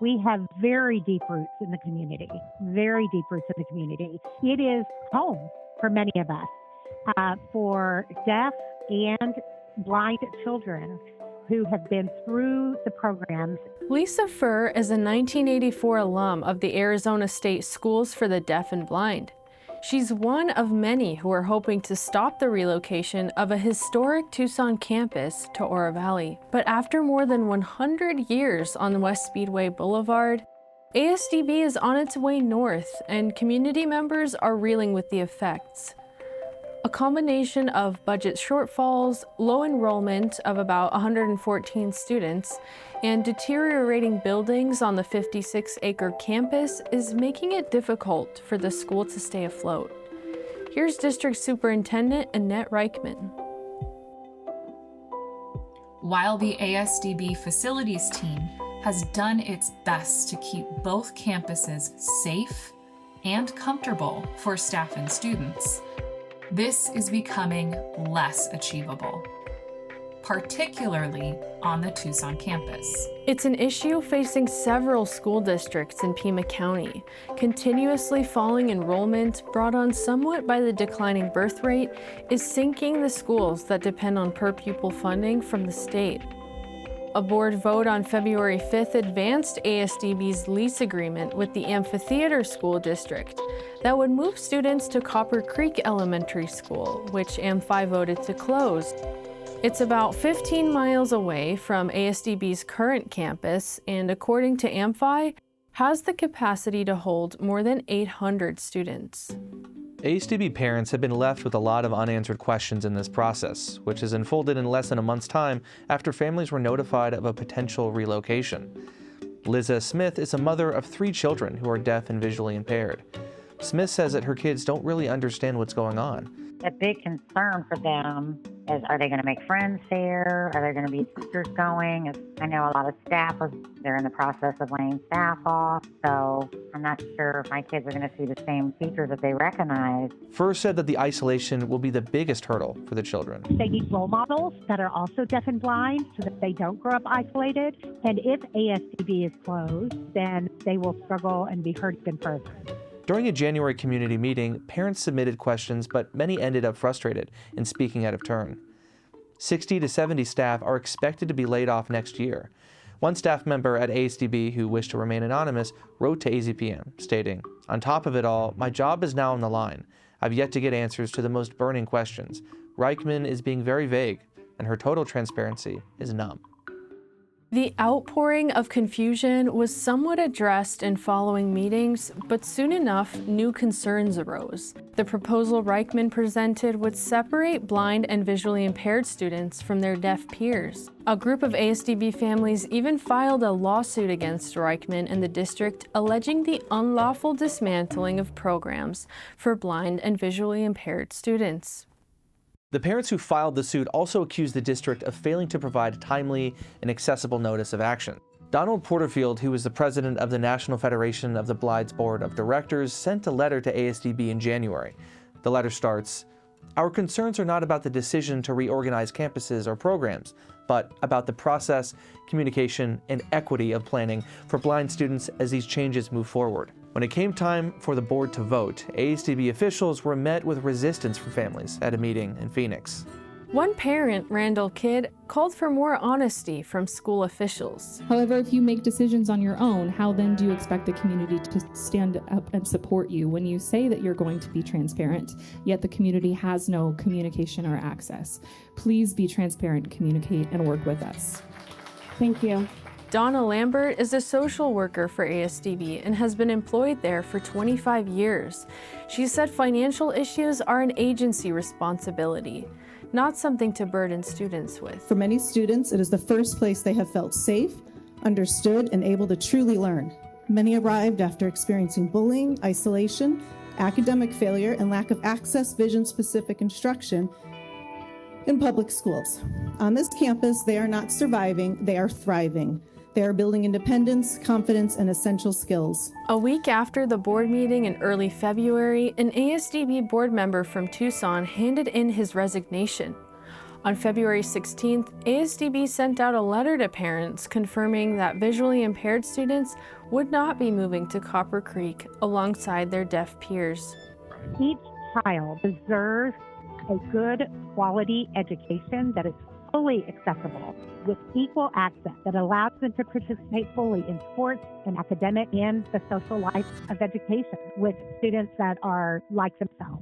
We have very deep roots in the community, very deep roots in the community. It is home for many of us, for deaf and blind children who have been through the programs. Lisa Furr is a 1984 alum of the Arizona State Schools for the Deaf and Blind. She's one of many who are hoping to stop the relocation of a historic Tucson campus to Oro Valley. But after more than 100 years on West Speedway Boulevard, ASDB is on its way north, and community members are reeling with the effects. A combination of budget shortfalls, low enrollment of about 114 students, and deteriorating buildings on the 56-acre campus is making it difficult for the school to stay afloat. Here's District Superintendent Annette Reichman. While the ASDB facilities team has done its best to keep both campuses safe and comfortable for staff and students, this is becoming less achievable, particularly on the Tucson campus. It's an issue facing several school districts in Pima County. Continuously falling enrollment, brought on somewhat by the declining birth rate, is sinking the schools that depend on per-pupil funding from the state. A board vote on February 5th advanced ASDB's lease agreement with the Amphitheater School District that would move students to Copper Creek Elementary School, which AMPHI voted to close. It's about 15 miles away from ASDB's current campus, and according to AMPHI, has the capacity to hold more than 800 students. ASDB parents have been left with a lot of unanswered questions in this process, which has unfolded in less than a month's time after families were notified of a potential relocation. Liza Smith is a mother of 3 children who are deaf and visually impaired. Smith says that her kids don't really understand what's going on. A big concern for them is, are they going to make friends there? Are there going to be teachers going? I know a lot of staff, they're in the process of laying staff off, so I'm not sure if my kids are going to see the same teachers that they recognize. Furr said that the isolation will be the biggest hurdle for the children. They need role models that are also deaf and blind so that they don't grow up isolated. And if ASDB is closed, then they will struggle and be hurt even further. During a January community meeting, parents submitted questions, but many ended up frustrated and speaking out of turn. 60 to 70 staff are expected to be laid off next year. One staff member at ASDB who wished to remain anonymous wrote to AZPM, stating, "On top of it all, my job is now on the line. I've yet to get answers to the most burning questions. Reichman is being very vague, and her total transparency is numb." The outpouring of confusion was somewhat addressed in following meetings, but soon enough, new concerns arose. The proposal Reichman presented would separate blind and visually impaired students from their deaf peers. A group of ASDB families even filed a lawsuit against Reichman and the district, alleging the unlawful dismantling of programs for blind and visually impaired students. The parents who filed the suit also accused the district of failing to provide timely and accessible notice of action. Donald Porterfield, who is the president of the National Federation of the Blind's Board of Directors, sent a letter to ASDB in January. The letter starts, "Our concerns are not about the decision to reorganize campuses or programs, but about the process, communication, and equity of planning for blind students as these changes move forward." When it came time for the board to vote, ASDB officials were met with resistance from families at a meeting in Phoenix. One parent, Randall Kidd, called for more honesty from school officials. However, if you make decisions on your own, how then do you expect the community to stand up and support you when you say that you're going to be transparent, yet the community has no communication or access? Please be transparent, communicate, and work with us. Thank you. Donna Lambert is a social worker for ASDB and has been employed there for 25 years. She said financial issues are an agency responsibility, not something to burden students with. For many students, it is the first place they have felt safe, understood, and able to truly learn. Many arrived after experiencing bullying, isolation, academic failure, and lack of access vision-specific instruction in public schools. On this campus, they are not surviving, they are thriving. They are building independence, confidence, and essential skills. A week after the board meeting in early February, an ASDB board member from Tucson handed in his resignation. On February 16th, ASDB sent out a letter to parents confirming that visually impaired students would not be moving to Copper Creek alongside their deaf peers. Each child deserves a good quality education that is fully accessible with equal access that allows them to participate fully in sports and academic and the social life of education with students that are like themselves.